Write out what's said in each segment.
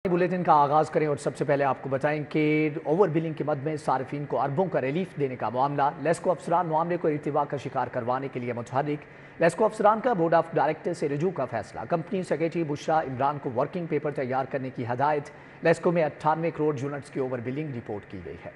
Bulletin का आगाज करें और सबसे पहले आपको बताएं कि ओवर बिलिंग के मद में सार्फिन को अरबों का रिलीफ देने का मामला लेस्को अफसरान मामले को इर्तिबा का शिकार करवाने के लिए मुतहर्रिक। लेस्को अफसरान का बोर्ड ऑफ डायरेक्टर से रजू का फैसला। कंपनी सेक्रेटरी बुशरा इमरान को वर्किंग पेपर तैयार करने की हदायत। लेस्को में 98 करोड़ यूनिट्स की ओवर बिलिंग रिपोर्ट की गई है।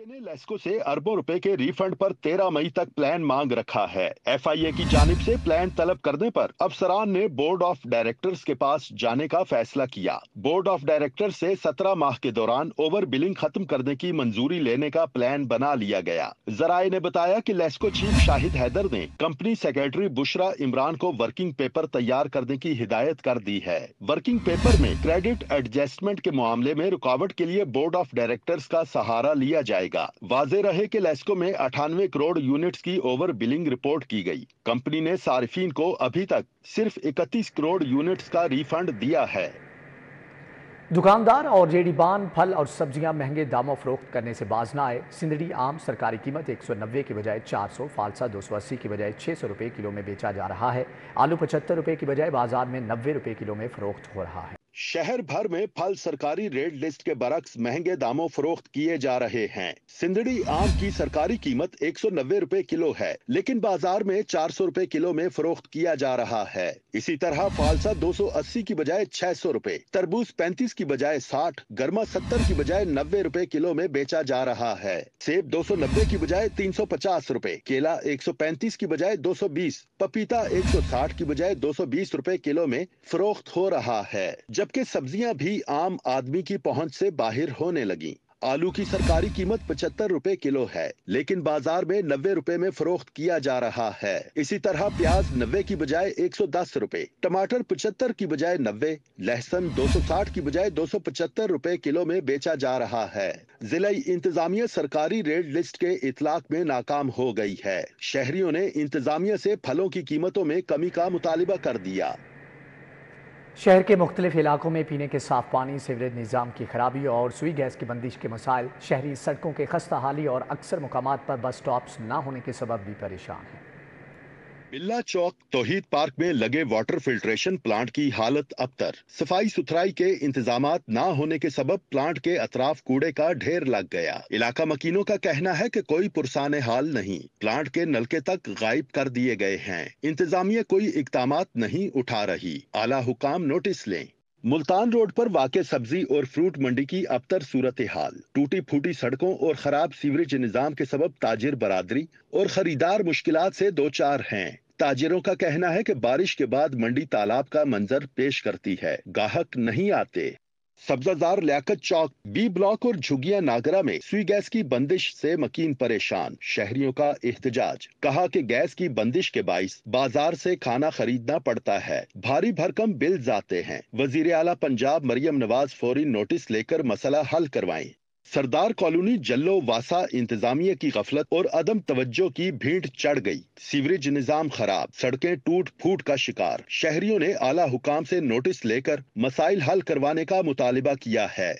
ने लेस्को से अरबों रुपए के रिफंड पर 13 मई तक प्लान मांग रखा है। एफआईए की जानिब से प्लान तलब करने पर अफसरान ने बोर्ड ऑफ डायरेक्टर्स के पास जाने का फैसला किया। बोर्ड ऑफ डायरेक्टर्स से 17 माह के दौरान ओवर बिलिंग खत्म करने की मंजूरी लेने का प्लान बना लिया गया। जराये ने बताया कि लेस्को चीफ शाहिद हैदर ने कंपनी सेक्रेटरी बुशरा इमरान को वर्किंग पेपर तैयार करने की हिदायत कर दी है। वर्किंग पेपर में क्रेडिट एडजस्टमेंट के मामले में रुकावट के लिए बोर्ड ऑफ डायरेक्टर्स का सहारा लिया जाएगा। वाज़े रहे कि लेस्को में 98 करोड़ यूनिट्स की ओवर बिलिंग रिपोर्ट की गई। कंपनी ने सार्फिन को अभी तक सिर्फ 31 करोड़ यूनिट्स का रिफंड दिया है। दुकानदार और रेहड़ीबान फल और सब्जियां महंगे दामों फरोख्त करने से बाज न आए। सिंदड़ी आम सरकारी कीमत 190 की बजाय 400, फालसा 280 की बजाय 600 रुपए किलो में बेचा जा रहा है। आलू 75 रुपए की बजाय बाजार में 90 रुपए किलो में फरोख्त हो रहा है। शहर भर में फल सरकारी रेट लिस्ट के बरक्स महंगे दामों फरोख्त किए जा रहे हैं। सिंदड़ी आम की सरकारी कीमत 190 रुपए किलो है, लेकिन बाजार में 400 रुपए किलो में फरोख्त किया जा रहा है। इसी तरह फालसा 280 की बजाय 600 रुपए, तरबूज 35 की बजाय 60, गरमा 70 की बजाय 90 रुपए किलो में बेचा जा रहा है। सेब 290 की बजाय 350 रुपए, केला 135 की बजाय 220, पपीता 160 की बजाय 220 रुपए किलो में फरोख्त हो रहा है। जबकि सब्जियां भी आम आदमी की पहुंच से बाहर होने लगी। आलू की सरकारी कीमत 75 रुपए किलो है, लेकिन बाजार में 90 रुपए में फरोख्त किया जा रहा है। इसी तरह प्याज 90 की बजाय 110 रुपए, टमाटर 75 की बजाय 90, लहसुन 260 की बजाय 275 रुपए किलो में बेचा जा रहा है। जिला इंतजामिया सरकारी रेट लिस्ट के इतलाक में नाकाम हो गई है। शहरियों ने इंतजामिया से फलों की कीमतों में कमी का मुतालिबा कर दिया। शहर के मुख्तलिफ इलाकों में पीने के साफ पानी, सीवरेज निज़ाम की खराबी और सुई गैस की बंदिश के मसाइल, शहरी सड़कों के खस्ता हाली और अक्सर मुकामात पर बस स्टॉप्स ना होने के सबब भी परेशान हैं। बिल्ला चौक तौहीद पार्क में लगे वाटर फिल्ट्रेशन प्लांट की हालत अबतर। सफाई सुथराई के इंतजामात ना होने के सबब प्लांट के अतराफ कूड़े का ढेर लग गया। इलाका मकीनों का कहना है कि कोई पुरसाने हाल नहीं, प्लांट के नलके तक गायब कर दिए गए हैं। इंतजामिया कोई इकदामात नहीं उठा रही, आला हुकाम नोटिस लें। मुल्तान रोड पर वाक़े सब्जी और फ्रूट मंडी की अबतर सूरत हाल, टूटी फूटी सड़कों और खराब सीवरेज निजाम के सबब ताजिर बरादरी और खरीदार मुश्किलात से दो चार हैं। ताजिरों का कहना है कि बारिश के बाद मंडी तालाब का मंजर पेश करती है, गाहक नहीं आते। सब्जाजार लियाकत चौक, बी ब्लॉक और झुगिया नागरा में सुई गैस की बंदिश से मकीन परेशान। शहरियों का एहतजाज, कहा कि गैस की बंदिश के बाइस बाजार से खाना खरीदना पड़ता है, भारी भरकम बिल्स आते हैं। वजीर आला पंजाब मरियम नवाज फौरी नोटिस लेकर मसला हल करवाएं। सरदार कॉलोनी जल्लो वासा इंतजामिया की गफलत और अदम तवज्जो की भीड़ चढ़ गई। सीवरेज निजाम खराब, सड़कें टूट फूट का शिकार। शहरियों ने आला हुकाम से नोटिस लेकर मसाइल हल करवाने का मुतालिबा किया है।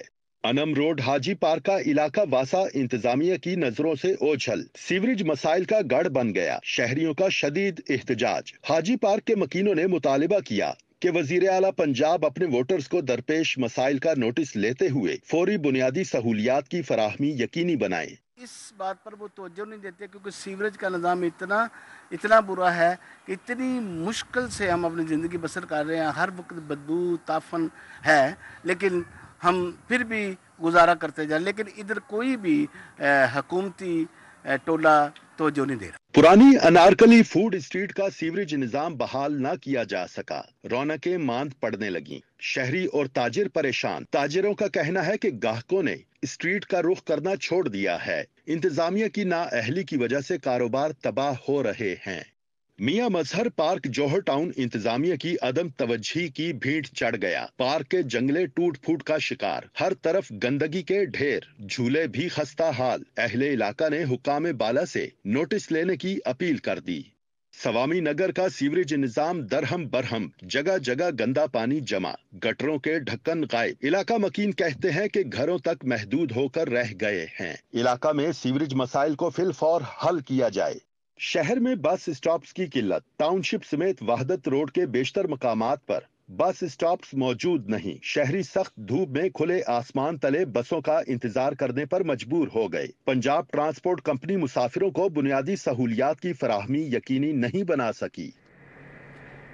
अनम रोड हाजी पार्क का इलाका वासा इंतजामिया की नजरों से ओझल, सीवरेज मसाइल का गढ़ बन गया। शहरियों का शदीद एहतजाज। हाजी पार्क के मकीनों ने मुतालिबा किया कि वजीर आला पंजाब अपने वोटर्स को दरपेश मसाइल का नोटिस लेते हुए फौरी बुनियादी सहूलियात की फराहमी यकीनी बनाए। इस बात पर वो तवज्जो नहीं देते क्योंकि सीवरेज का निज़ाम इतना बुरा है कि इतनी मुश्किल से हम अपनी ज़िंदगी बसर कर रहे हैं। हर वक्त बदबू ताफन है, लेकिन हम फिर भी गुजारा करते जाए। लेकिन इधर कोई भी हुकूमती टोला तवज्जो नहीं दे रहा। पुरानी अनारकली फूड स्ट्रीट का सीवरेज निजाम बहाल न किया जा सका, रौनकें मांद पड़ने लगी। शहरी और ताजिर परेशान। ताजिरों का कहना है कि गाहकों ने स्ट्रीट का रुख करना छोड़ दिया है। इंतजामिया की नाअहली की वजह से कारोबार तबाह हो रहे हैं। मियां मजहर पार्क जौहर टाउन इंतजामिया की अदम तवज्जी की भीड़ चढ़ गया। पार्क के जंगले टूट फूट का शिकार, हर तरफ गंदगी के ढेर, झूले भी खस्ता हाल। अहले इलाका ने हुकाम बाला से नोटिस लेने की अपील कर दी। सवामी नगर का सीवरेज निजाम दरहम बरहम, जगह जगह गंदा पानी जमा, गटरों के ढक्कन गायब। इलाका मकीन कहते हैं कि घरों तक महदूद होकर रह गए हैं। इलाका में सीवरेज मसाइल को फिलफौर हल किया जाए। शहर में बस स्टॉप्स की किल्लत, टाउनशिप समेत वहदत रोड के बेशतर मकामात पर बस स्टॉप्स मौजूद नहीं, शहरी सख्त धूप में खुले आसमान तले बसों का इंतजार करने पर मजबूर हो गए। पंजाब ट्रांसपोर्ट कंपनी मुसाफिरों को बुनियादी सहूलियात की फराहमी यकीनी नहीं बना सकी।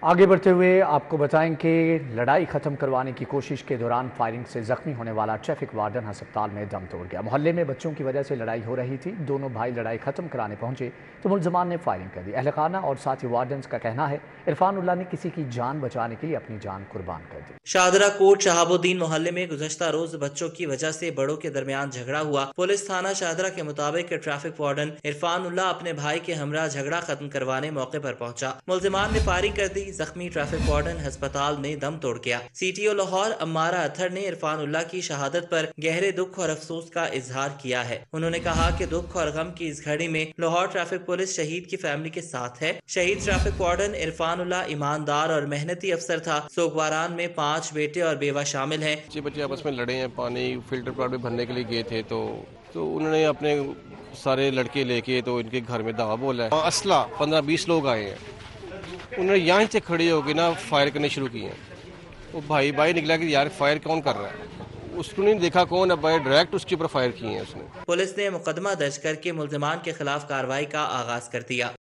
आगे बढ़ते हुए आपको बताएं कि लड़ाई खत्म करवाने की कोशिश के दौरान फायरिंग से जख्मी होने वाला ट्रैफिक वार्डन अस्पताल में दम तोड़ गया। मोहल्ले में बच्चों की वजह से लड़ाई हो रही थी। दोनों भाई लड़ाई खत्म कराने पहुंचे तो मुलजमान ने फायरिंग कर दी। अहलखाना और साथी वार्डन का कहना है इरफान उल्लाह ने किसी की जान बचाने के लिए अपनी जान कुर्बान कर दी। शाहदरा कोट शहाबुद्दीन मोहल्ले में गुज़श्ता रोज बच्चों की वजह से बड़ों के दरमियान झगड़ा हुआ। पुलिस थाना शाहदरा के मुताबिक ट्रैफिक वार्डन इरफान उल्लाह अपने भाई के हमरा झगड़ा खत्म करवाने मौके पर पहुंचा। मुलजिमान ने फायरिंग कर दी। जख्मी ट्रैफिक वार्डन अस्पताल में दम तोड़ गया। सीटीओ लाहौर अम्मारा अत्थर ने इरफान उल्लाह की शहादत पर गहरे दुख और अफसोस का इजहार किया है। उन्होंने कहा कि दुख और गम की इस घड़ी में लाहौर ट्रैफिक पुलिस शहीद की फैमिली के साथ है। शहीद ट्रैफिक वार्डन इरफान उल्लाह ईमानदार और मेहनती अफसर था। सोगवारान में 5 बेटे और बेवा शामिल हैं। बच्चे आपस में लड़े हैं, पानी फिल्टर प्लांट में भरने के लिए गए थे तो उन्होंने अपने सारे लड़के लेके तो इनके घर में दावा बोला है। असला 15-20 लोग आए हैं, उन्होंने यहाँ से खड़े होकर ना फायर करने शुरू किए हैं। वो भाई निकला कि यार फायर कौन कर रहा है, उसको नहीं देखा कौन है, भाई डायरेक्ट उसके ऊपर फायर किए हैं उसने। पुलिस ने मुकदमा दर्ज करके मुल्जिमान के खिलाफ कार्रवाई का आगाज कर दिया।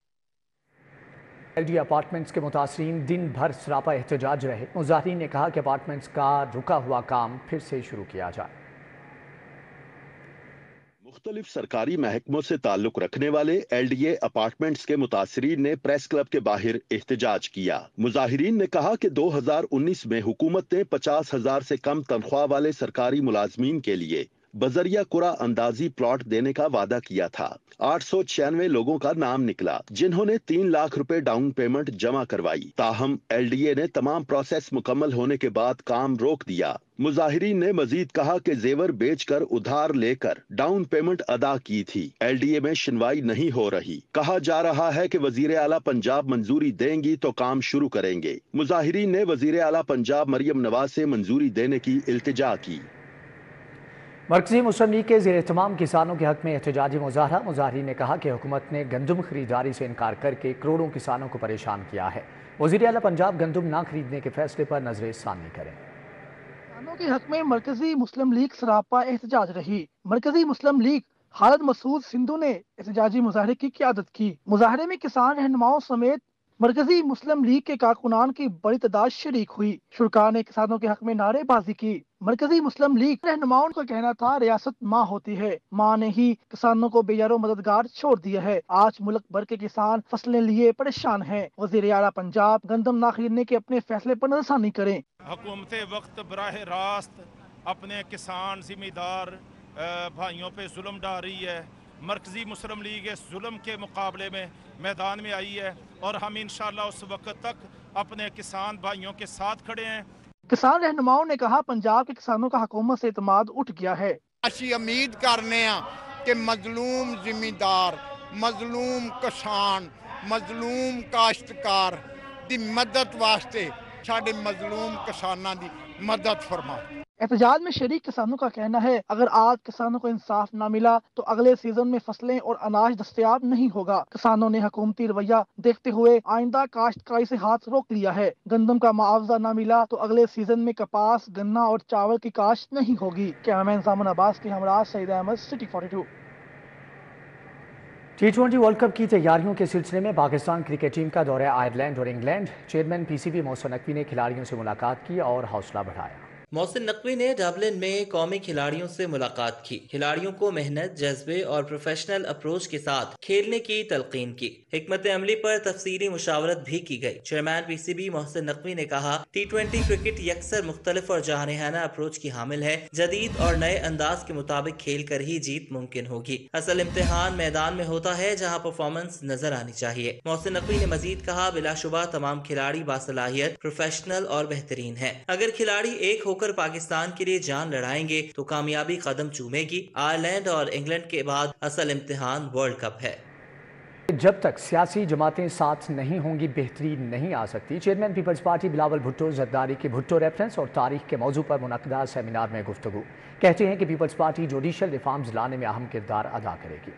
LD अपार्टमेंट्स के मुतासरीन दिन भर सरापा एहतजाज रहे। मुजाहिरीन ने कहा कि अपार्टमेंट्स का रुका हुआ काम फिर से शुरू किया जाए। मुख्तलिफ सरकारी महकमों से ताल्लुक रखने वाले LDA अपार्टमेंट्स के मुतासरीन ने प्रेस क्लब के बाहर एहतजाज किया। मुजाहिरीन ने कहा कि 2019 में हुकूमत ने 50,000 से कम तनख्वाह वाले सरकारी मुलाजमीन के लिए बजरिया कुरा अंदाजी प्लॉट देने का वादा किया था। 896 लोगों का नाम निकला जिन्होंने 3 लाख रुपए डाउन पेमेंट जमा करवाई। ताहम LDA ने तमाम प्रोसेस मुकम्मल होने के बाद काम रोक दिया। मुजाहिरीन ने मजीद कहा कि जेवर बेचकर उधार लेकर डाउन पेमेंट अदा की थी। LDA में सुनवाई नहीं हो रही। कहा जा रहा है कि वजीर आला पंजाब मंजूरी देंगी तो काम शुरू करेंगे। मुजाहिरीन ने वजीर आला पंजाब मरियम नवाज से मंजूरी देने की इल्तिजा की। मरकजी मुस्लिम लीग के ज़ेर तमाम किसानों के हक में एहतजाजी मुजाहरा। मुजाहिरीन ने कहा कि हुकूमत ने गंदम खरीदारी से इनकार करके करोड़ों किसानों को परेशान किया है। वज़ीर आला पंजाब गंदम ना खरीदने के फैसले पर नजर सानी करें। किसानों के हक में मरकजी मुस्लिम लीग सरापा एहतजाज रही। मरकजी मुस्लिम लीग खालिद मसूद सिंधु ने एहतजाजी मुजाहरे की क़यादत की। मुजाहरे में किसान रहनुमाओं समेत मरकजी मुस्लिम लीग के कारकुनान की बड़ी तादाद शरीक हुई। शुरका ने किसानों के हक में नारेबाजी की। मरकजी मुस्लिम लीग रहनुमाओं का कहना था रियासत माँ होती है, माँ ने ही किसानों को बेयारो मददगार छोड़ दिया है। आज मुल्क भर के किसान फसलें लिए परेशान हैं। वज़ीर आला पंजाब गंदम ना खरीदने के अपने फैसले पर नजरसानी करें। हुकूमत वक्त बराह रास्त अपने किसान जिम्मेदार भाइयों पे जुल्म डाल रही है। मरकजी मुस्लिम लीग इस जुल्म के मुकाबले में मैदान में आई है और हम इंशाअल्लाह उस वक्त तक अपने किसान भाइयों के साथ खड़े हैं। किसान रहनुमाओं ने कहा पंजाब के किसानों का हुकूमत से एतमाद उठ गया है। ਅਸੀਂ उम्मीद करने कि मजलूम जिमीदार, मजलूम किसान, मजलूम काश्तकार दी मदद वास्ते साडे मजलूम किसानां दी मदद फरमा। एहतजाज में शरीक किसानों का कहना है अगर आज किसानों को इंसाफ न मिला तो अगले सीजन में फसलें और अनाज दस्तयाब नहीं होगा। किसानों ने हुकूमती रवैया देखते हुए आइंदा काश्तकारी से हाथ रोक लिया है। गंदम का मुआवजा न मिला तो अगले सीजन में कपास, गन्ना और चावल की काश्त नहीं होगी। कैमरामैन सामन अब्बास के हमरा Saeed Ahmed, city 42। T20 World Cup की तैयारियों के सिलसिले में पाकिस्तान क्रिकेट टीम का दौरा आयरलैंड और England. Chairman PCB Mohsin Naqvi ने खिलाड़ियों से मुलाकात की और हौसला बढ़ाया। मोहसिन नकवी ने डबलिन में कौमी खिलाड़ियों से मुलाकात की। खिलाड़ियों को मेहनत, जज्बे और प्रोफेशनल अप्रोच के साथ खेलने की तलकीन की। हिकमत अमली पर तफसीली मुशावरत भी की गई। चेयरमैन PCB मोहसिन नकवी ने कहा T20 क्रिकेट यकसर मुख्तलिफ और जहानिहाना अप्रोच की हामिल है। जदीद और नए अंदाज के मुताबिक खेल कर ही जीत मुमकिन होगी। असल इम्तिहान मैदान में होता है जहाँ परफॉर्मेंस नजर आनी चाहिए। मोहसिन नकवी ने मजीद कहा बिलाशुबा तमाम खिलाड़ी बासलाहियत, प्रोफेशनल और बेहतरीन है। अगर खिलाड़ी एक होकर पाकिस्तान के लिए जान लड़ाएंगे तो कामयाबी कदम चूमेगी। आयरलैंड और इंग्लैंड के बाद असल इम्तिहान वर्ल्ड कप है। जब तक सियासी जमातें साथ नहीं होंगी बेहतरी नहीं आ सकती। Chairman People's Party Bilawal Bhutto Zardari के भुट्टो रेफरेंस और तारीख के मौजू पर मुनक्कदा सेमिनार में गुफ्तगू। कहते हैं कि पीपल्स पार्टी जुडिशल रिफॉर्म्स लाने में अहम किरदार अदा करेगी।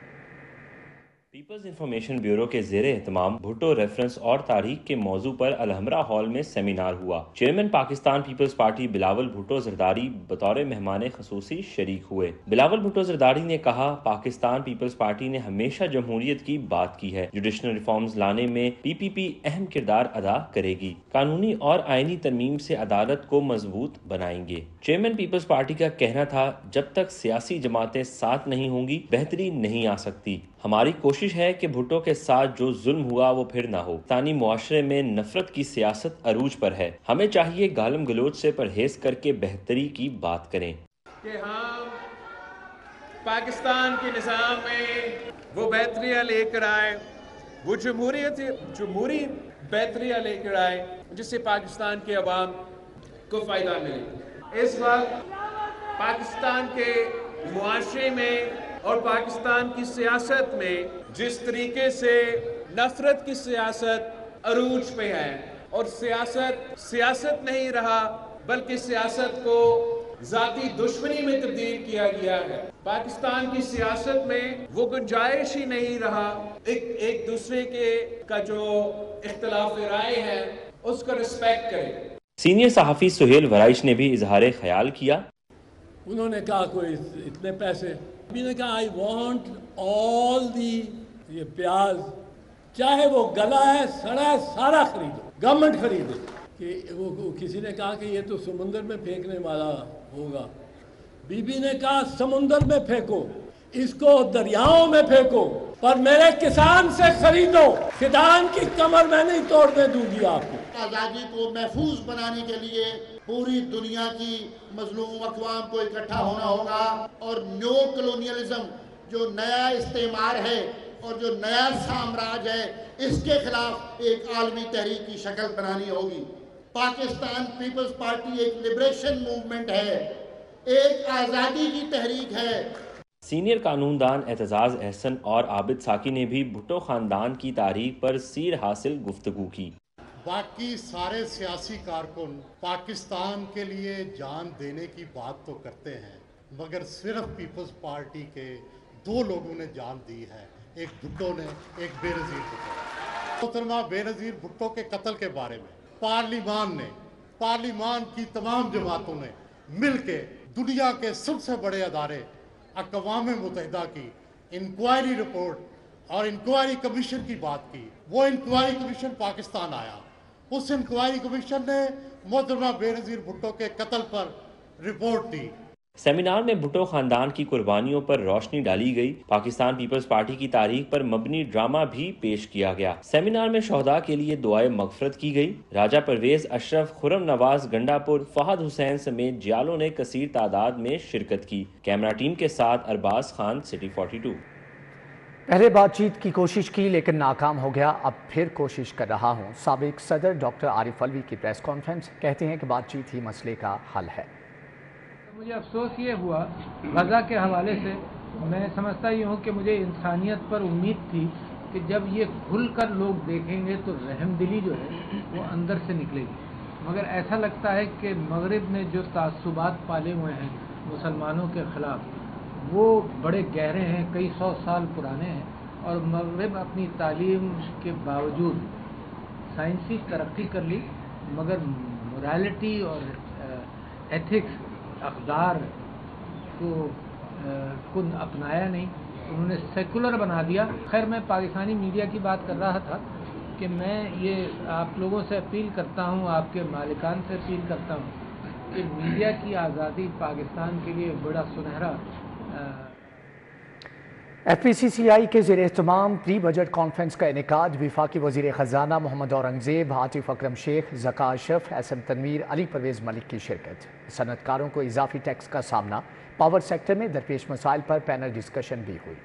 پیپلز انفارمیشن بیورو کے زیر اہتمام بھٹو ریفرنس اور تاریخ کے موضوع پر الحمرا ہال میں سیمینار ہوا۔ Chairman Pakistan People's Party Bilawal Bhutto Zardari بطور مہمان خصوصی شریک ہوئے۔ بلاول بھٹو زرداری نے کہا، پاکستان پیپلز پارٹی نے ہمیشہ جمہوریت کی بات کی ہے۔ جوڈیشنل ریفارمز لانے میں پی پی پی اہم کردار ادا کرے گی۔ قانونی اور آئینی ترمیم سے عدالت کو مضبوط بنائیں گے۔ چیئرمین پیپلز پارٹی کا کہنا تھا، جب تک سیاسی جماعتیں ساتھ نہیں ہوں گی بہتری نہیں آ سکتی۔ ہماری کوشش ہے کہ بھٹو کے ساتھ جو ظلم ہوا وہ پھر نہ ہو۔ پاکستانی معاشرے میں نفرت کی سیاست عروج پر ہے۔ ہمیں چاہیے گالم گلوچ سے پرہیز کر کے بہتری کی بات کریں کہ ہم پاکستان کے نظام میں وہ بہتریاں لے کر آئے، وہ جمہوری بہتریاں لے کر آئے جس سے پاکستان کے عوام کو فائدہ ملے۔ اس وقت پاکستان کے معاشرے میں اور پاکستان کی سیاست میں جس طریقے سے نفرت کی سیاست عروج پہ ہے اور سیاست نہیں رہا بلکہ سیاست کو ذاتی دشمنی میں تبدیل کیا گیا ہے۔ پاکستان کی سیاست میں وہ گنجائش ہی نہیں رہا ایک دوسرے کا جو اختلاف رائے ہے اس کو رسپیکٹ کرے۔ سینئر صحافی سہیل ورائش نے بھی اظہار خیال کیا۔ انہوں نے کہا کوئی اتنے پیسے، ابھی نے کہا آئی وانٹ آل دی، یہ پیاز چاہے وہ گلا ہے سڑا ہے سارا خریدو، گورنمنٹ خریدے۔ کہ وہ کسی نے کہا کہ یہ تو سمندر میں پھینکنے والا ہوگا، بی بی نے کہا سمندر میں پھینکو، اس کو دریاؤں میں پھینکو، پر میرے کسان سے خریدو، کسان کی کمر میں نہیں توڑنے دوں گی آپ کو۔ آزادی کو محفوظ بنانے کے لیے پوری دنیا کی مظلوم اقوام کو اکٹھا ہونا ہوگا اور نیو کلونیلزم جو نیا استعمار ہے اور جو نیا سامراج ہے اس کے خلاف ایک عالمی تحریک کی شکل بنانی ہوگی۔ پاکستان پیپلز پارٹی ایک لبریشن موومنٹ ہے، ایک آزادی کی تحریک ہے۔ سینئر قانون دان اعتزاز احسن اور عابد ساکی نے بھی بھٹو خاندان کی تاریخ پر سیر حاصل گفتگو کی۔ باقی سارے سیاسی کارکن پاکستان کے لیے جان دینے کی بات تو کرتے ہیں، مگر صرف پیپلز پارٹی کے دو لوگوں نے جان دی ہے، ایک بھٹو نے، ایک بے نظیر بھٹو۔ محترمہ بے نظیر بھٹو کے قتل کے بارے میں پارلیمان کی تمام جماعتوں نے مل کے دنیا کے سب سے بڑے ادارے اقوام متحدہ کی انکوائری رپورٹ اور انکوائری کمیشن کی بات کی۔ وہ انکوائری کمیشن پاکستان آیا، اس انکوائری کمیشن نے محترمہ بے نظیر بھٹو کے قتل پر رپورٹ دی۔ سیمینار میں بھٹو خاندان کی قربانیوں پر روشنی ڈالی گئی۔ پاکستان پیپلز پارٹی کی تاریخ پر مبنی ڈرامہ بھی پیش کیا گیا۔ سیمینار میں شہداء کے لیے دعائے مغفرت کی گئی۔ راجہ پرویز اشرف، خرم نواز گنڈا پور، فہد حسین سمیت جیالوں نے کثیر تعداد میں شرکت کی۔ کیمرہ ٹیم کے ساتھ ارباز خان، سٹی 42۔ پہلے بات چیت کی کوشش کی لیکن ناکام ہو گیا، اب پھر کوشش کر رہا ہوں۔ سابق صدر ڈاکٹر عارف الوی کی پریس کانفرنس، کہتے ہیں کہ بات چیت ہی مسئلے کا حل ہے۔ مجھے افسوس یہ ہوا غزہ کے حوالے سے، میں سمجھتا یہ ہوں کہ مجھے انسانیت پر امید تھی کہ جب یہ کھل کر لوگ دیکھیں گے تو رحم دلی جو ہے وہ اندر سے نکلے گی، مگر ایسا لگتا ہے کہ مغرب نے جو تعصبات پالے ہوئے ہیں مسلمانوں کے خلاف وہ بڑے گہرے ہیں، کئی سو سال پرانے ہیں، اور مغرب اپنی تعلیم کے باوجود سائنسی ترقی کر لی مگر مورالٹی اور ایتھکس، اقدار کو اپنایا نہیں، انہوں نے سیکولر بنا دیا۔ خیر، میں پاکستانی میڈیا کی بات کر رہا تھا کہ میں یہ آپ لوگوں سے اپیل کرتا ہوں، آپ کے مالکان سے اپیل کرتا ہوں کہ میڈیا کی آزادی پاکستان کے لیے بڑا سنہرا۔ ایف پی سی سی آئی کے زیر اہتمام پری بجٹ کانفرنس کا انعقاد، وفاقی وزیر خزانہ محمد اورنگزیب، عاطف اکرم شیخ، ذکا اشرف، ایس ایم تنویر، علی پرویز ملک کی شرکت۔ صنعت کاروں کو اضافی ٹیکس کا سامنا، پاور سیکٹر میں درپیش مسائل پر پینل ڈسکشن بھی ہوئی۔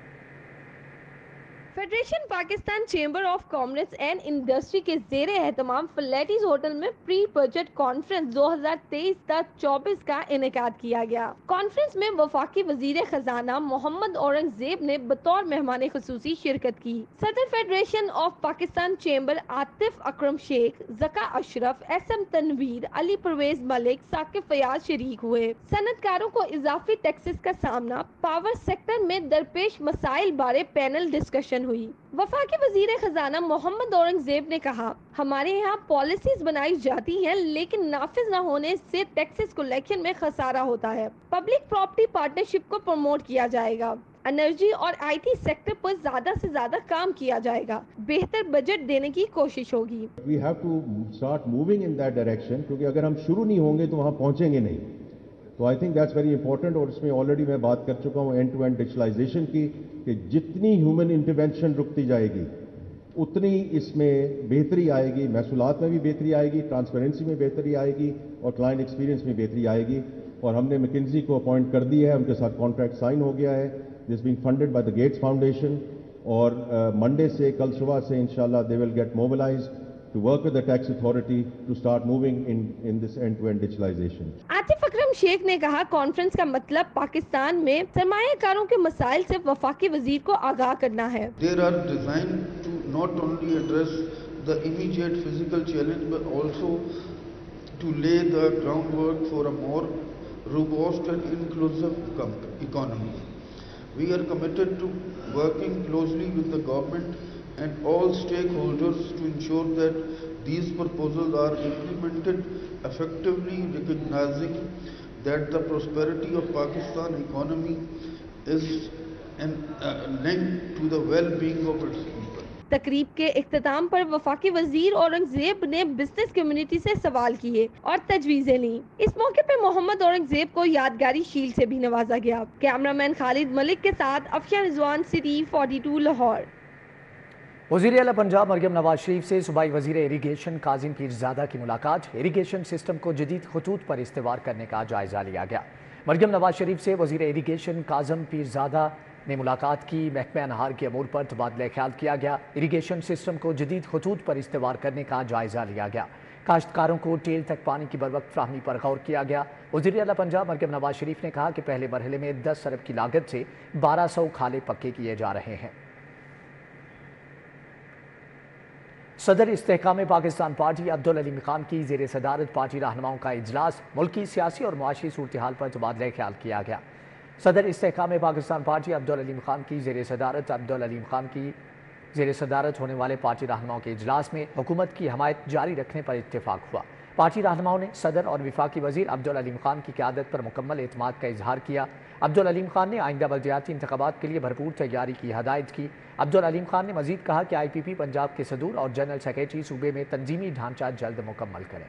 Federation Pakistan chamber of commerce and industry کے زیر اہتمام فلیٹیز ہوٹل میں پری بجٹ کانفرنس 2023-24 کا انعقاد کیا گیا۔ کانفرنس میں وفاقی وزیر خزانہ محمد اورنگزیب نے بطور مہمان خصوصی شرکت کی۔ صدر federation of Pakistan chamber Atif Akram Sheikh, Zaka Ashraf, S M Tanveer, Ali Pervaiz Malik, Saqib Fayyaz شریک ہوئے۔ صنعت کاروں کو اضافی ٹیکسز کا سامنا، پاور سیکٹر میں درپیش مسائل بارے پینل ڈسکشن हुई। वफाकी वजीर खजाना मोहम्मद औरंगजेब ने कहा, हमारे यहाँ पॉलिसीज बनाई जाती हैं लेकिन नाफिज न होने से टैक्सेस कलेक्शन में खसारा होता है। पब्लिक प्रॉपर्टी पार्टनरशिप को प्रमोट किया जाएगा, एनर्जी और IT सेक्टर पर ज्यादा से ज्यादा काम किया जाएगा, बेहतर बजट देने की कोशिश होगी। We have to start moving in that direction, क्योंकि अगर हम शुरू नहीं होंगे तो वहाँ पहुँचेंगे नहीं। तो I think that's very important, और इसमें ऑलरेडी मैं बात कर चुका हूँ एंड टू एंड डिजिटलाइजेशन की, कि जितनी ह्यूमन इंटरवेंशन रुकती जाएगी उतनी इसमें बेहतरी आएगी, महसूलात में भी बेहतरी आएगी, ट्रांसपेरेंसी में बेहतरी आएगी और क्लाइंट एक्सपीरियंस में बेहतरी आएगी। और हमने मैकिन्जी को अपॉइंट कर दिया है, उनके साथ कॉन्ट्रैक्ट साइन हो गया है, this being funded by the gates foundation. और मंडे से, कल सुबह से इंशाल्लाह they will get mobilised to work with the tax authority to start moving in this end-to-end digitalization. Atif Akram Sheikh ने कहा, कॉन्फ्रेंस का मतलब पाकिस्तान में सरमायाकारों के मसाइल से वफाकी वजीर को आगाह करना है। They are designed to not only address the immediate physical challenge but also to lay the groundwork for a more robust and inclusive economy. We are committed to working closely with the government and all stakeholders to ensure that these proposals are implemented effectively, recognizing that the prosperity of Pakistan economy is linked to the well-being of its people. तकरीब के इख्तिताम पर वफाकी वजीर औरंगजेब ने business community से सवाल किए और तजवीजें ली। इस मौके पर मोहम्मद औरंगजेब को यादगारी शील्ड से भी नवाजा गया। कैमरामैन खालिद मलिक के साथ अफिया रिजवान, सिटी 42 लाहौर। वज़ीर आला पंजाब मरियम नवाज शरीफ से सूबाई वज़ीर इरीगेशन काजिम पीरज़ादा की मुलाकात। इरीगेशन सिस्टम को जदीद खतूत पर इस्तेमाल करने का जायज़ा लिया गया। मरियम नवाज शरीफ से वज़ीर इरीगेशन काजिम पीरज़ादा ने मुलाकात की। महकमे अनहार के अमूर पर तबादला ख्याल किया गया। इरीगेशन सिस्टम को जदीद खतूत पर इस्तेमाल करने का जायज़ा लिया गया। काश्तकारों को टेल तक पानी की बरवक्त फ्राहमी पर गौर किया गया। वज़ीर आला पंजाब मरियम नवाज शरीफ ने कहा कि पहले मरहले में 10 अरब की लागत से 1200 खाले पक्के किए जा रहे हैं। सदर इस्तेहकाम पाकिस्तान पार्टी अब्दुल अलीम खान की ज़ेर सदारत पार्टी रहनुमाओं का इजलास। मुल्की सियासी और मुआशी सूरत हाल पर तबादला ख्याल किया गया। सदर इस्तेहकाम पाकिस्तान पार्टी अब्दुल अलीम खान की ज़ेर सदारत होने वाले पार्टी रहनुमाओं के इजलास में हुकूमत की हमायत जारी रखने पर इत्तेफाक हुआ। पार्टी रहनुमाओं ने सदर और विफाकी वज़ीर अब्दुल अलीम खान की क़यादत पर मुकम्मल एतमाद का इजहार किया। अब्दुल अलीम खान ने आइंदा बल्दियाती इंतखाबात के लिए भरपूर तैयारी की हदायत की। अब्दुल अलीम खान ने मजीद कहा कि IPP पंजाब के सदूर और जनरल सेक्रेटरी सूबे में तंजीमी ढांचा जल्द मुकम्मल करें।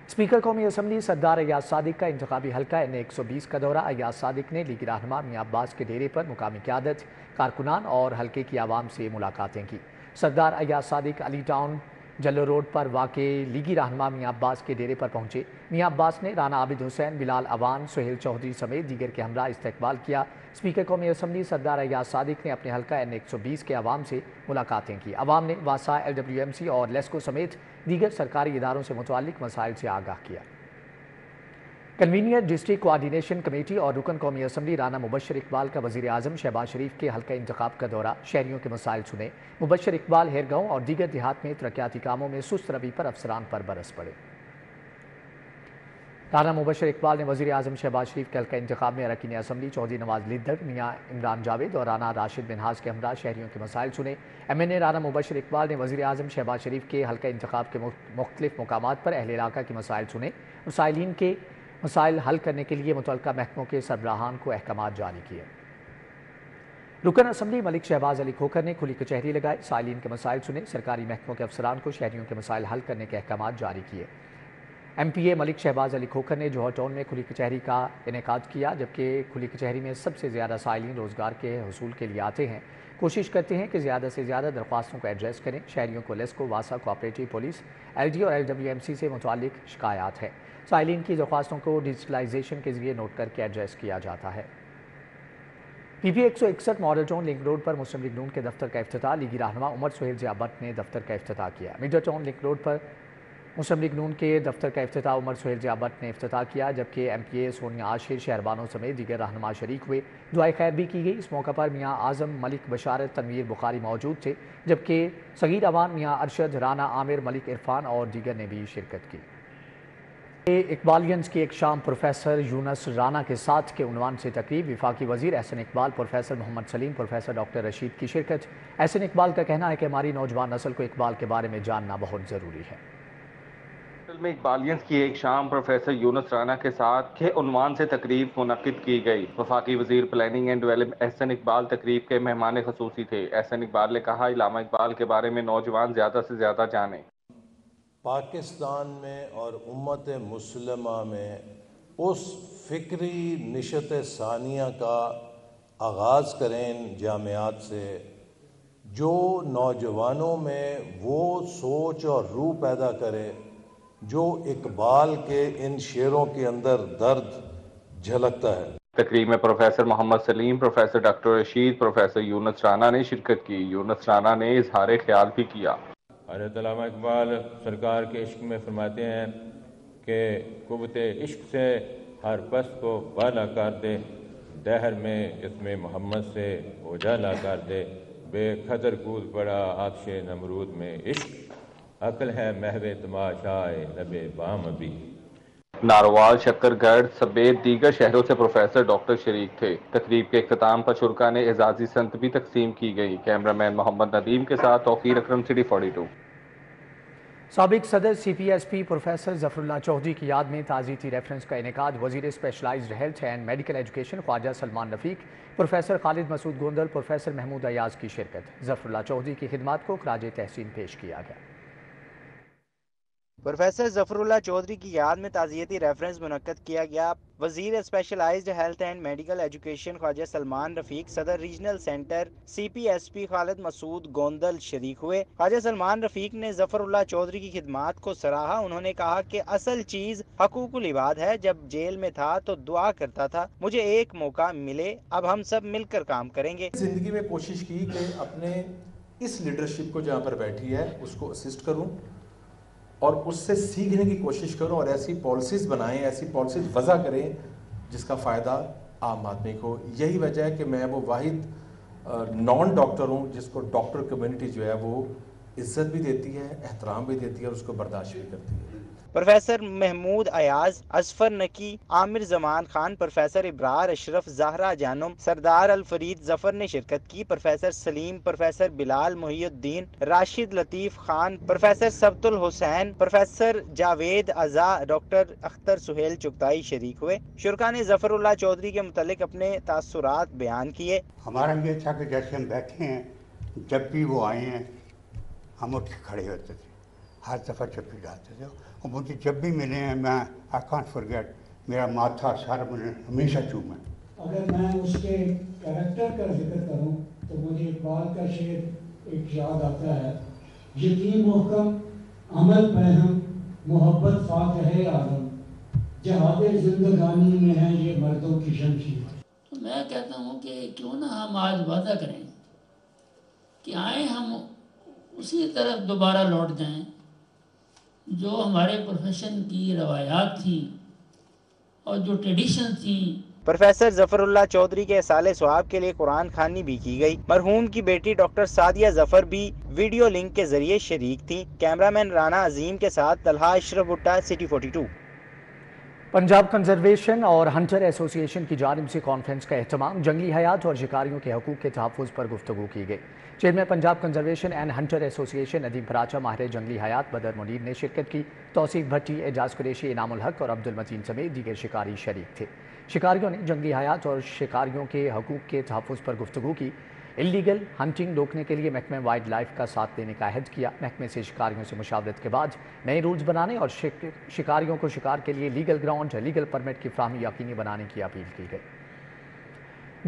स्पीकर कौमी असम्बली सरदार अयाज सादिक का इंतखाबी हल्का N120 का दौरा। अयाज सादिक ने लीगी रहनुमा मियां अब्बास के डेरे पर मुकामी क़यादत, कारकुनान और हल्के की आवाम से मुलाकातें की। सरदार अयाज सादिक अली टाउन जल्लो रोड पर वाक़े लीगी रहनुमा मियां अब्बास के डेरे पर पहुंचे। मियां अब्बास ने राना आबिद हुसैन, बिलाल अवान, सुहेल चौधरी समेत दीगर के हमरा इस्तकबाल किया। स्पीकर कौमी असम्बली सरदार अयाज सादिक ने अपने हल्का N120 के अवाम से मुलाकातें की। अवाम ने वासा, LWMC और लेस्को समेत दीगर सरकारी इदारों से मुताल्लिक मसाइल से आगाह किया। कन्वीनियर डिस्ट्रिक्ट कोआर्डिनेशन कमेटी और रुकन कौमी असम्बली राना मुबशर इकबाल का वज़ीर आज़म शहबाज शरीफ के हल्का इंतखाब का दौरा। शहरियों के मसाइल सुने। मुबशर इकबाल हेरगांव और दीगर देहात में तरक्याती कामों में सुस्त रवि पर अफसरान पर बरस पड़े। राना मुबशर इकबाल ने वज़ीर आज़म शहबाज शरीफ के हल्का इंतखाब में अरकान असम्बली चौधरी नवाज लिद्दड़, मियाँ इमरान जावेद और राना राशिद मिनहाज के हमरा शहरियों के मसाइल सुने। MNA राना मुबशर इकबाल ने वज़ीर आज़म शहबाज शरीफ के हल्का इंतखाब के मुख्तलिफ मकामात पर अहले इलाका के मसाइल सुने और साइलिन के मसाइल हल करने के लिए मुतल्लिका महकमों के सरबराहान को अहकामात जारी किए। रुकन असम्बली मलिक शहबाज अली खोखर ने खुली कचहरी लगाई। साइलिन के मसाइल सुने। सरकारी महकमों के अफसरान को शहरियों के मसाइल हल करने के अहकामात जारी किए। MPA मलिक शहबाज अली खोखर ने जौहर टाउन में खुली कचहरी का इनेकाद किया, जबकि खुली कचहरी में सबसे ज़्यादा साइलिन रोज़गार के हसूल के लिए आते हैं। कोशिश करते हैं कि ज़्यादा से ज़्यादा दरख्वास्तों को एड्रेस करें। शहरियों को लेस्को, वासा, कोऑपरेटिव पुलिस, LD और LWMC से मुताल्लिक शिकायत है। साइलिन की दरख्वास्तों को डिजिटलाइजेशन के जरिए नोट करके एड्रेस किया जाता है। PP 161 model town link road पर मुस्लिम लीग नून के दफ्तर का इफ्तिताह। लीगी रहनुमा उमर सुहेल ज़िया भट्ट ने दफ्तर का इफ्तिताह किया। मिडर टाउन लिंक रोड पर मुस्लिम लीग नून के दफ्तर का इफ्तिताह उमर सुहेल ज़िया भट्ट ने इफ्तिताह किया, जबकि MPA सोनिया आशिर, शहरबानों समेत दीगर रहनुमा शरीक हुए। दुआए खैर भी की गई। इस मौका पर मियाँ आज़म, मलिक बशारत, तनवीर बुखारी मौजूद थे, जबकि सगीर अवान, मियाँ अरशद, राना आमिर, मलिक इरफान और दीगर ने भी शिरकत की। اقبالینز کی ایک شام پروفیسر یونس رانا کے ساتھ کے عنوان سے تقریب، وفاقی وزیر احسن اقبال، پروفیسر محمد سلیم، پروفیسر ڈاکٹر رشید کی شرکت۔ احسن اقبال کا کہنا ہے کہ ہماری نوجوان نسل کو اقبال کے بارے میں جاننا بہت ضروری ہے۔ میں اقبالینز کی ایک شام پروفیسر یونس رانا کے ساتھ کے عنوان سے تقریب منعقد کی گئی۔ وفاقی وزیر planning and development Ahsan Iqbal تقریب کے مہمان خصوصی تھے۔ احسن اقبال نے کہا علامہ اقبال کے بارے میں نوجوان زیادہ سے زیادہ جانیں۔ پاکستان میں اور امت مسلمہ میں اس فکری نشت ثانیہ کا آغاز کریں جامعات سے جو نوجوانوں میں وہ سوچ اور روح پیدا کرے جو اقبال کے ان شعروں کے اندر درد جھلکتا ہے۔ تقریب میں پروفیسر محمد سلیم، پروفیسر ڈاکٹر رشید، پروفیسر یونس رانا نے شرکت کی۔ یونس رانا نے اظہار خیال بھی کیا۔ حضرت علامہ اقبال سرکار کے عشق میں فرماتے ہیں کہ قوت عشق سے ہر پست کو بالا کر دے، دہر میں اسم محمد سے اجالا کر دے، بے خطر کود پڑا آتش نمرود میں عشق، عقل ہے محو تماشائے لب بام بھی۔ ناروال، شکر گڑھ سمیت دیگر شہروں سے پروفیسر ڈاکٹر شریک تھے۔ تقریب کے اختتام پر شرکاء نے اعزازی سنت بھی تقسیم کی گئی۔ کیمرامین محمد ندیم کے ساتھ توقیر اکرم، سٹی 42۔ سابق صدر C P S P professor Zafar Ullah Chaudhry کی یاد میں تعزیتی ریفرنس کا انعقاد۔ وزیر specialised health and medical education Khawaja Salman Rafique, professor Khalid Masood Gondal, professor Mahmood Ayaz کی شرکت۔ ظفر اللہ چودھری کی خدمات کو خراج تحسین پیش کیا گیا۔ پروفیسر ظفر اللہ چودھری کی یاد میں تعزیتی ریفرنس منعقد کیا گیا۔ وزیر specialised health and medical education Khawaja Salman Rafique, صدر regional centre C P S P Khalid Masood Gondal شریک ہوئے۔ خواجہ سلمان رفیق نے ظفر اللہ چودھری کی خدمات کو سراہا۔ انہوں نے کہا کہ اصل چیز حقوق العباد ہے۔ جب جیل میں تھا تو دعا کرتا تھا مجھے ایک موقع ملے، اب ہم سب مل کر کام کریں گے۔ زندگی میں کوشش کی کہ اپنے اس لیڈرشپ کو جہاں پر بیٹھی ہے اس کو اسسٹ کروں اور اس سے سیکھنے کی کوشش کروں اور ایسی پالیسیز بنائیں، ایسی پالیسیز وضع کریں جس کا فائدہ عام آدمی کو۔ یہی وجہ ہے کہ میں وہ واحد نان ڈاکٹر ہوں جس کو ڈاکٹر کمیونٹی جو ہے وہ عزت بھی دیتی ہے، احترام بھی دیتی ہے اور اس کو برداشت بھی کرتی ہے۔ پروفیسر محمود ایاز، اصفر نکی، عامر زمان خان، پروفیسر ابرار اشرف، زہرا جانم، سردار الفرید ظفر نے شرکت کی۔ پروفیسر سلیم، پروفیسر بلال محی الدین، راشد لطیف خان، پروفیسر سبت الحسین، پروفیسر جاوید عزا، ڈاکٹر اختر سہیل چغتائی شریک ہوئے۔ شرکاء نے ظفر اللہ چودھری کے متعلق اپنے تاثرات بیان کیے۔ ہمارا یہ تھا کہ جیسے ہم بیٹھے ہیں، جب بھی وہ آئے ہیں ہم اٹھ کے کھڑے ہوتے تھے، ہر دفعہ جب بھی جاتے تھے، اور مجھے جب بھی ملے ہیں میں آئی کانٹ فرگیٹ، میرا ماتھا سارا مجھے ہمیشہ چوما ہے۔ اگر میں اس کے کریکٹر کا ذکر کروں تو مجھے اقبال کا شعر ایک یاد آتا ہے، یقین محکم عمل پہم محبت فاتح اعظم، جہاد زندگانی میں ہے یہ مردوں کی شمشیر۔ تو میں کہتا ہوں کہ کیوں نہ ہم آج وعدہ کریں کہ آئیں ہم اسی طرف دوبارہ لوٹ جائیں جو ہمارے پروفیشن کی روایات تھیں اور جو ٹریڈیشن تھیں۔ پروفیسر ظفر اللہ چودھری کے اصالِ ثواب کے لیے قرآن خوانی بھی کی گئی۔ مرحوم کی بیٹی ڈاکٹر سعدیہ ظفر بھی ویڈیو لنک کے ذریعے شریک تھیں۔ کیمرامین رانا عظیم کے ساتھ طلحہ اشرف بھٹا، سٹی 42۔ پنجاب کنزرویشن اور ہنٹر ایسوسی ایشن کی جانب سے کانفرنس کا اہتمام۔ جنگلی حیات اور شکاریوں کے حقوق کے تحفظ پر گفتگو کی گئی۔ Chairman Punjab conservation and Hunter ایسوسی ایشن ندیم پراچا، ماہر جنگلی حیات بدر منیر نے شرکت کی۔ توصیف بھٹی، اعجاز قریشی، انعام الحق اور عبد المتین سمیت دیگر شکاری شریک تھے۔ شکاریوں نے جنگلی حیات اور شکاریوں کے حقوق کے تحفظ پر گفتگو کی۔ اللیگل ہنٹنگ روکنے کے لیے محکمہ وائلڈ لائف کا ساتھ دینے کا عہد کیا۔ محکمے سے شکاریوں سے مشاورت کے بعد نئے رولز بنانے اور شکاریوں کو شکار کے لیے لیگل گراؤنڈ، لیگل پرمٹ کی فراہمی یقینی بنانے کی اپیل کی گئی۔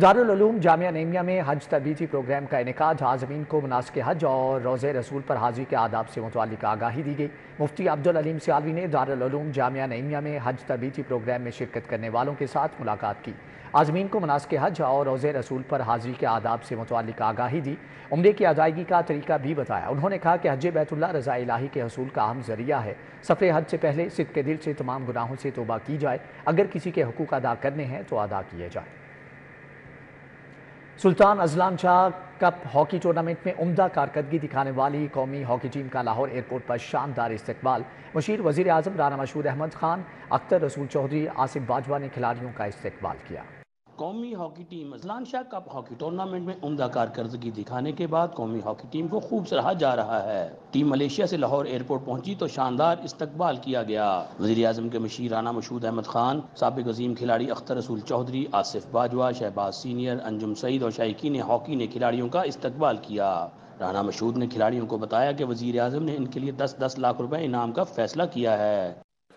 دارالعلوم جامعہ نعیمیہ میں حج تربیتی پروگرام کا انعقاد۔ عازمین کو مناسک حج اور روضہ رسول پر حاضری کے آداب سے متعلق آگاہی دی گئی۔ مفتی عبدالعلیم سیالوی نے دارالعلوم جامعہ نعیمیہ میں حج تربیتی پروگرام میں شرکت کرنے والوں کے ساتھ ملاقات کی۔ عازمین کو مناسک حج اور روضہ رسول پر حاضری کے آداب سے متعلق آگاہی دی۔ عمرے کی ادائیگی کا طریقہ بھی بتایا۔ انہوں نے کہا کہ حج بیت اللہ رضا الہی کے حصول کا اہم ذریعہ ہے۔ سفر حج سے پہلے صدق دل سے تمام گناہوں سے توبہ کی جائے۔ اگر کسی کے حقوق ادا کرنے ہیں تو ادا کیے جائیں۔ Sultan Azlan Shah cup hockey tournament में उम्दा कारकर्दगी दिखाने वाली कौमी हॉकी टीम का लाहौर एयरपोर्ट पर शानदार इस्तकबाल। मुशीर वजीर आजम राना मशहूद अहमद खान, अख्तर रसूल चौधरी, आसिफ बाजवा ने खिलाड़ियों का इस्तकबाल किया। कौमी hockey team Azlan Shah cup hockey tournament में उम्दा कारकर्दगी दिखाने के बाद कौमी हॉकी टीम को खूब सराहा जा रहा है। टीम मलेशिया से लाहौर एयरपोर्ट पहुंची तो शानदार इस्तकबाल किया गया। वज़ीर आज़म के मशीर राना मशहूद अहमद खान, साबिक अजीम खिलाड़ी अख्तर रसूल चौधरी, आसिफ बाजवा, शहबाज सीनियर, अंजुम सईद और शाइकीन हॉकी ने खिलाड़ियों का इस्तकबाल किया। राना मशहूद ने खिलाड़ियों को बताया कि वज़ीर आज़म ने इनके लिए 10-10 लाख रुपए इनाम का फैसला किया है।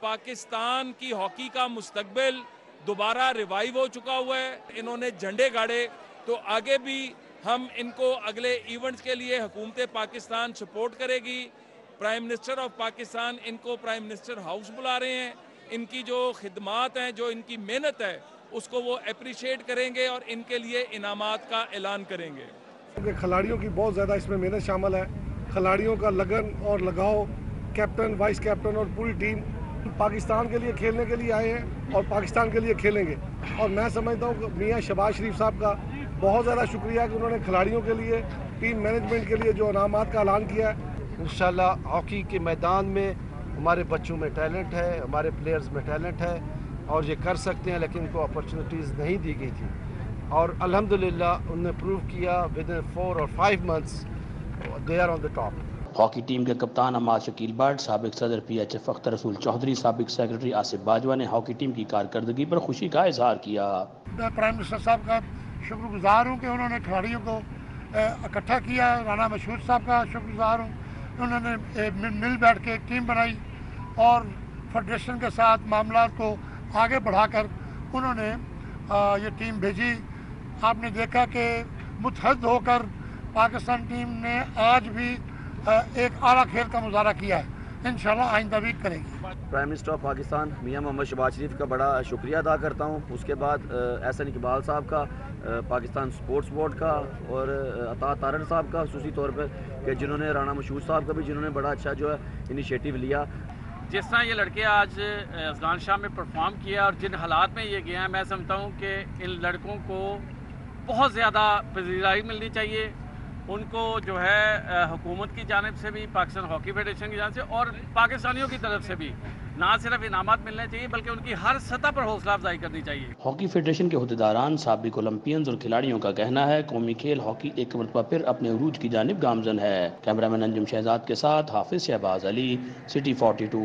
पाकिस्तान की हॉकी का मुस्तकबिल दोबारा रिवाइव हो चुका हुआ है। इन्होंने झंडे गाड़े तो आगे भी हम इनको अगले इवेंट्स के लिए हुकूमत पाकिस्तान सपोर्ट करेगी। प्राइम मिनिस्टर ऑफ पाकिस्तान इनको प्राइम मिनिस्टर हाउस बुला रहे हैं। इनकी जो खिदमात हैं, जो इनकी मेहनत है, उसको वो अप्रिशिएट करेंगे और इनके लिए इनामात का ऐलान करेंगे। खिलाड़ियों की बहुत ज़्यादा इसमें मेहनत शामिल है। खिलाड़ियों का लगन और लगाव, कैप्टन, वाइस कैप्टन और पूरी टीम पाकिस्तान के लिए खेलने के लिए आए हैं और पाकिस्तान के लिए खेलेंगे। और मैं समझता हूँ मियाँ शहबाज शरीफ साहब का बहुत ज़्यादा शुक्रिया कि उन्होंने खिलाड़ियों के लिए, टीम मैनेजमेंट के लिए जो इनामात का ऐलान किया है। इंशाल्लाह हॉकी के मैदान में हमारे बच्चों में टैलेंट है, हमारे प्लेयर्स में टैलेंट है और ये कर सकते हैं, लेकिन इनको अपॉर्चुनिटीज़ नहीं दी गई थी और अल्हम्दुलिल्लाह उन्होंने प्रूव किया विद इन 4 और 5 months they are on the top. Hockey team के कप्तान अम्माद शकील भट्ट, साबिक सदर PHF अख्तर रसूल चौधरी, साबिक सेक्रेटरी आसिफ बाजवा ने हॉकी टीम की कारकर्दगी पर खुशी का इजहार किया। मैं प्राइम मिनिस्टर साहब का शुक्रगुजार हूँ कि उन्होंने खिलाड़ियों को इकट्ठा किया। राना मशहूद साहब का शुक्रगुजार हूँ, उन्होंने मिल बैठ के एक टीम बनाई और फेडरेशन के साथ मामला को आगे बढ़ाकर उन्होंने ये टीम भेजी। आपने देखा कि मुतहद होकर पाकिस्तान टीम ने आज भी एक आला खेल का मुजाहरा किया है। इंशाल्लाह आइंदा भी करेगी। प्राइम मिनिस्टर ऑफ पाकिस्तान मियां मोहम्मद शहबाज शरीफ का बड़ा शुक्रिया अदा करता हूं। उसके बाद एहसन इकबाल साहब का, पाकिस्तान स्पोर्ट्स बोर्ड का और अता तारड़ साहब का खुसूसी तौर पर कि जिन्होंने, राना मशहूद साहब का भी जिन्होंने बड़ा अच्छा जो है इनिशिएटिव लिया। जिस तरह ये लड़के आज अजलान शाह में परफॉर्म किया और जिन हालात में ये गए हैं, मैं समझता हूँ कि इन लड़कों को बहुत ज़्यादा पजीराई मिलनी चाहिए। उनको जो है हुकूमत की जानिब से भी, पाकिस्तान हॉकी फेडरेशन की जानिब से और पाकिस्तानियों की तरफ से भी ना सिर्फ इनामात मिलने चाहिए बल्कि उनकी हर सतह पर हौसला अफजाई करनी चाहिए। हॉकी फेडरेशन के अहदेदारान, साबिक ओलंपियंस और खिलाड़ियों का कहना है कौमी खेल हॉकी एक मरतबा फिर अपने उरूज की जानिब गामजन है। कैमरामैन अंजुम शहजाद के साथ Hafiz Shahbaz Ali, city 42।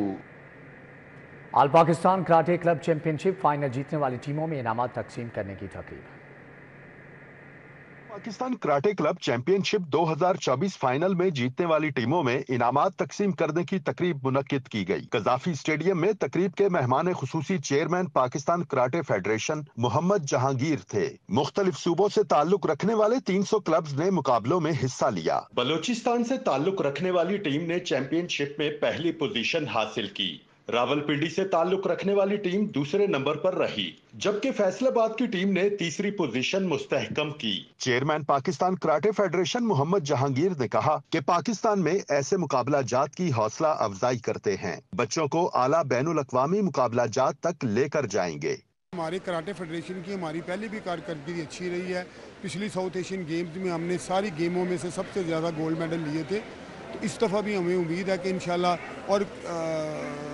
All Pakistan karate club championship final जीतने वाली टीमों में इनामात तकसीम करने की तकरीब। Pakistan karate club championship 2024 final में जीतने वाली टीमों में इनामात तकसीम करने की तकरीब मुनक्किद की गई। कजाफी स्टेडियम में तकरीब के मेहमान खुसूसी chairman Pakistan karate federation Mohammad Jahangir थे। मुख्तलिफ सूबों से ताल्लुक रखने वाले 300 क्लब्स ने मुकाबलों में हिस्सा लिया। बलोचिस्तान से ताल्लुक रखने वाली टीम ने चैंपियनशिप में पहली पोजीशन हासिल की। रावलपिंडी से ताल्लुक रखने वाली टीम दूसरे नंबर पर रही, जबकि फैसलाबाद की टीम ने तीसरी पोजीशन मुस्तहकम की। Chairman Pakistan karate federation Mohammad Jahangir ने कहा कि पाकिस्तान में ऐसे मुकाबला जात की हौसला अफजाई करते हैं, बच्चों को आला बैनुल अक़वामी मुकाबला जात तक लेकर जाएंगे। हमारे कराटे फेडरेशन की हमारी पहले भी कारकर्दगी अच्छी रही है। पिछली साउथ एशियन गेम्स में हमने सारी गेमों में से सबसे ज़्यादा गोल्ड मेडल लिए थे। तो इस दफ़ा भी हमें उम्मीद है कि इंशाल्लाह, और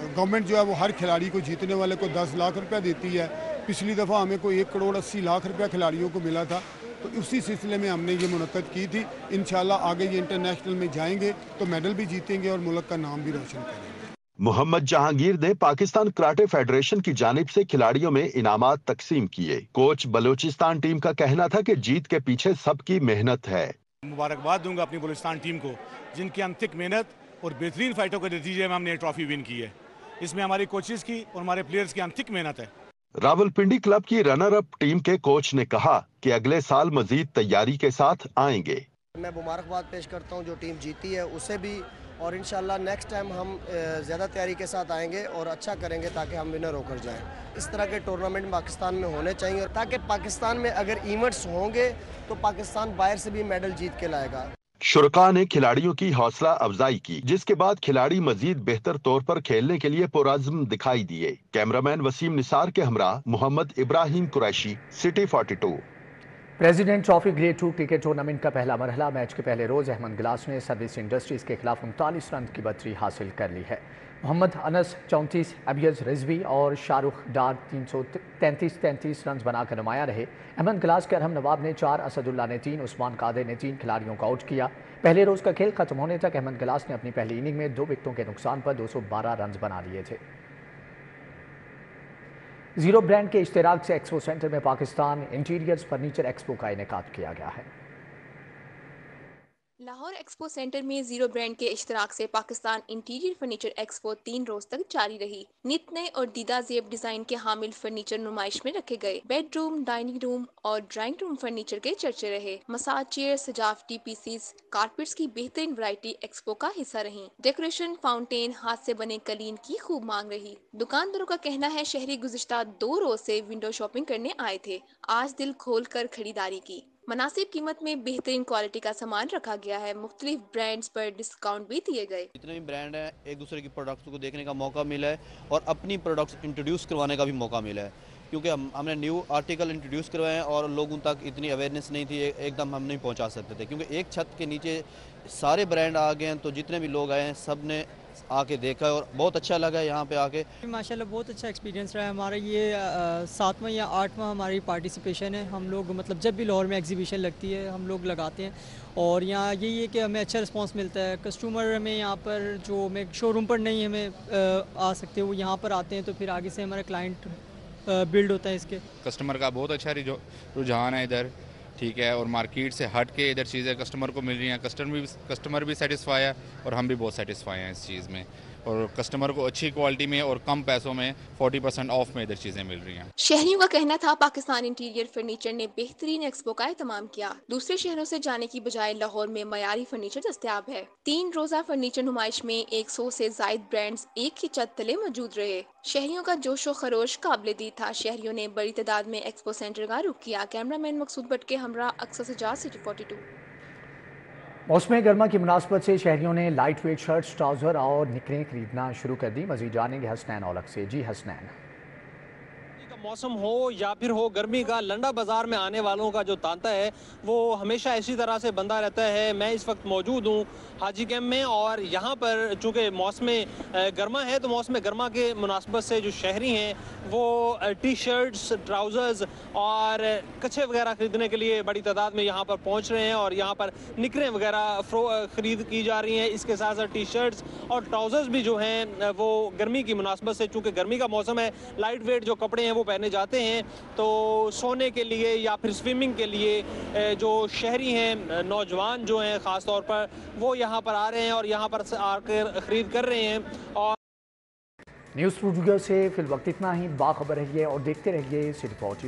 गवर्नमेंट जो है वो हर खिलाड़ी को, जीतने वाले को 10 लाख रुपया देती है। पिछली दफ़ा हमें कोई 1 करोड़ 80 लाख रुपया खिलाड़ियों को मिला था, तो उसी सिलसिले में हमने ये मुनक्कद की थी। इंशाल्लाह आगे ये इंटरनेशनल में जाएंगे तो मेडल भी जीतेंगे और मुल्क का नाम भी रोशन करेंगे। मोहम्मद जहांगीर ने पाकिस्तान कराटे फेडरेशन की जानिब से खिलाड़ियों में इनामात तकसीम किए। कोच बलोचिस्तान टीम का कहना था कि जीत के पीछे सबकी मेहनत है। मुबारकबाद दूंगा अपनी बलूचिस्तान टीम को, जिनकी अनथिक मेहनत और बेहतरीन फाइटों के नतीजे में हमने ट्रॉफी विन की है। इसमें हमारी कोचेस की और हमारे प्लेयर्स की अनथिक मेहनत है। रावलपिंडी क्लब की रनर अप टीम के कोच ने कहा कि अगले साल मजीद तैयारी के साथ आएंगे। मैं मुबारकबाद पेश करता हूं जो टीम जीती है उसे भी, और इंशाल्लाह नेक्स्ट टाइम हम ज़्यादा तैयारी के साथ आएंगे और अच्छा करेंगे ताकि हम विनर होकर जाएं। इस तरह के टूर्नामेंट पाकिस्तान में होने चाहिए ताकि पाकिस्तान में अगर इवेंट्स होंगे तो पाकिस्तान बाहर से भी मेडल जीत के लाएगा। शुरका ने खिलाड़ियों की हौसला अफजाई की, जिसके बाद खिलाड़ी मजीद बेहतर तौर पर खेलने के लिए पुरअज़्म दिखाई दिए। कैमरामैन वसीम निसार के हमरा Mohammad Ibrahim Qureshi, city 42। President trophy grade 2 cricket tournament का पहला मरहला मैच के पहले रोज अहमद गिलास ने सर्विस इंडस्ट्रीज के खिलाफ 39 रन की बर्तरी हासिल कर ली है। मोहम्मद अनस 34, अबियज रिजवी और शाहरुख डार 333 रन बनाकर नुमायां रहे। अहमद गिलास के अरहम नवाब ने 4, असदुल्ला ने 3, उस्मान कादिर ने 3 खिलाड़ियों को आउट किया। पहले रोज का खेल खत्म होने तक अहमद गिलास ने अपनी पहली इनिंग में 2 विकेटों के नुकसान पर 212 रन बना लिए थे। जीरो ब्रांड के इश्तराक से एक्सपो सेंटर में पाकिस्तान इंटीरियर्स फर्नीचर एक्सपो का इनेकाद किया गया है। लाहौर एक्सपो सेंटर में जीरो ब्रांड के इश्तराक से पाकिस्तान इंटीरियर फर्नीचर एक्सपो 3 रोज तक जारी रही। नित नए और दीदा जेब डिजाइन के हामिल फर्नीचर नुमाइश में रखे गए। बेडरूम, डाइनिंग रूम और ड्राइंग रूम फर्नीचर के चर्चे रहे। मसाज चेयर, सजावटी पीसीस, कारपेट्स की बेहतरीन वैरायटी एक्सपो का हिस्सा रही। डेकोरेशन, फाउंटेन, हाथ से बने कलीन की खूब मांग रही। दुकानदारों का कहना है शहरी गुज़िश्ता 2 रोज से विंडो शॉपिंग करने आए थे, आज दिल खोल कर खरीदारी की। मुनासिब कीमत में बेहतरीन क्वालिटी का सामान रखा गया है। मुख्तलिफ ब्रांड्स पर डिस्काउंट भी दिए गए। जितने भी ब्रांड हैं, एक दूसरे की प्रोडक्ट्स को देखने का मौका मिला है और अपनी प्रोडक्ट्स इंट्रोड्यूस करवाने का भी मौका मिला है, क्योंकि हमने न्यू आर्टिकल इंट्रोड्यूस करवाए हैं और लोगों तक इतनी अवेयरनेस नहीं थी, एकदम हम नहीं पहुंचा सकते थे, क्योंकि एक छत के नीचे सारे ब्रांड आ गए हैं। तो जितने भी लोग आए हैं सब ने आके देखा और बहुत अच्छा लगा यहाँ पे आके। माशाल्लाह बहुत अच्छा एक्सपीरियंस रहा है हमारा। ये 7वां या 8वां हमारी पार्टिसिपेशन है। हम लोग मतलब जब भी लाहौर में एग्जीबिशन लगती है हम लोग लगाते हैं और यहाँ यही है कि हमें अच्छा रिस्पांस मिलता है। कस्टमर हमें यहाँ पर जो हमें शोरूम पर नहीं हमें आ सकते वो यहाँ पर आते हैं, तो फिर आगे से हमारा क्लाइंट बिल्ड होता है। इसके कस्टमर का बहुत अच्छा रुझान है इधर, ठीक है, और मार्केट से हट के इधर चीज़ें कस्टमर को मिल रही हैं। कस्टमर भी सेटिस्फाई है और हम भी बहुत सेटिस्फाई हैं इस चीज़ में, और कस्टमर को अच्छी क्वालिटी में और कम पैसों में 40% ऑफ में इधर चीज़ें मिल रही हैं। शहरियों का कहना था पाकिस्तान इंटीरियर फर्नीचर ने बेहतरीन एक्सपो का एहतमाम किया। दूसरे शहरों से जाने की बजाय लाहौर में मयारी फर्नीचर दस्तयाब है। 3 रोजा फर्नीचर नुमाइश में 100 से जायद ब्रांड्स एक ही छत तले मौजूद रहे। शहरियों का जोशो खरोश काबिल दी था। शहरियों ने बड़ी तादाद में एक्सपो सेंटर का रुख किया। कैमरामैन मकसूद भट्ट के हमरा अक्सर सजाद, सिटी 42। मौसम गर्मा की मुनासबत से शहरियों ने लाइट वेट शर्ट्स, ट्राउज़र और निकरें खरीदना शुरू कर दी। मज़ीद जानेंगे हसनैन औलख से। जी हसनैन। मौसम हो या फिर हो गर्मी का, लंडा बाजार में आने वालों का जो तांता है वो हमेशा इसी तरह से बंधा रहता है। मैं इस वक्त मौजूद हूँ हाजी कैंप में और यहाँ पर चूँकि मौसम गर्मा है तो मौसम गर्मा के मुनासबत से जो शहरी हैं वो टी शर्ट्स, ट्राउज़र्स और कच्छे वगैरह ख़रीदने के लिए बड़ी तादाद में यहाँ पर पहुँच रहे हैं और यहाँ पर निकरें वगैरह ख़रीद की जा रही हैं। इसके साथ साथ टी शर्ट्स और ट्राउज़र्स भी जो हैं वो गर्मी की मुनासबत से, चूँकि गर्मी का मौसम है, लाइट वेट जो कपड़े हैं वो पहने जाते हैं। तो सोने के लिए या फिर स्विमिंग के लिए जो शहरी हैं, नौजवान जो हैं ख़ास तौर पर, वो यहाँ पर आ रहे हैं और यहाँ पर आकर ख़रीद कर रहे हैं। और न्यूज़ स्टूडियो से फिल वक्त इतना ही। बाखबर रहिए और देखते रहिए सिटी 42।